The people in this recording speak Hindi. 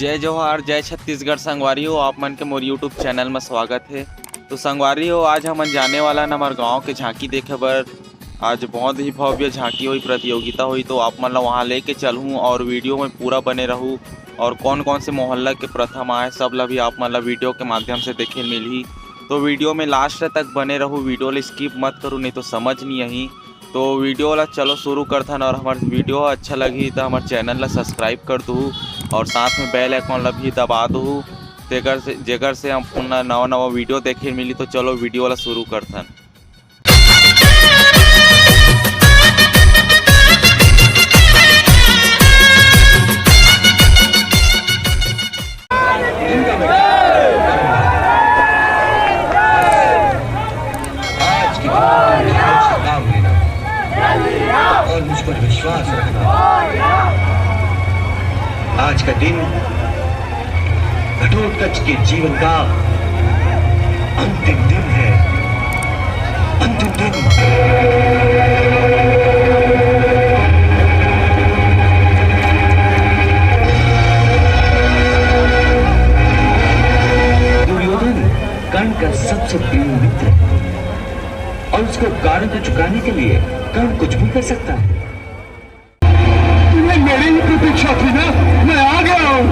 जय जवाहर जय छत्तीसगढ़ संगवारी हो। आप मन के मोर यूट्यूब चैनल में स्वागत है। तो संगवारी हो, आज हमन जाने वाला न हमारे गांव के झांकी देखे बर। आज बहुत ही भव्य झांकी हुई, प्रतियोगिता हुई, तो आप मन ला वहाँ लेके चलूँ और वीडियो में पूरा बने रहूँ। और कौन कौन से मोहल्ला के प्रथम आए सब ला भी आप मन ला वीडियो के माध्यम से देखे मिलही। तो वीडियो में लास्ट तक बने रहूँ, वीडियो ला स्किप मत करूँ, नहीं तो समझ नहीं आई। तो वीडियो ला चलो शुरू करथन। और हमारे वीडियो अच्छा लगी तो हमारे चैनल ला सब्सक्राइब कर दूँ और साथ में बेल आइकन ला भी दबा दूँ, जेकर से हम पुनः नवा वीडियो देखे मिली। तो चलो वीडियो ला शुरू करथन। और मुझ पर विश्वास रखना। आज का दिन घटोत्कच के जीवन का अंतिम दिन है। अंतिम दिन। दुर्योधन कर्ण का सबसे प्रिय मित्र है और उसको कारण को चुकाने के लिए कर्ण कुछ भी कर सकता है। मेरी ही प्रतीक्षा थी ना, मैं आ गया हूँ।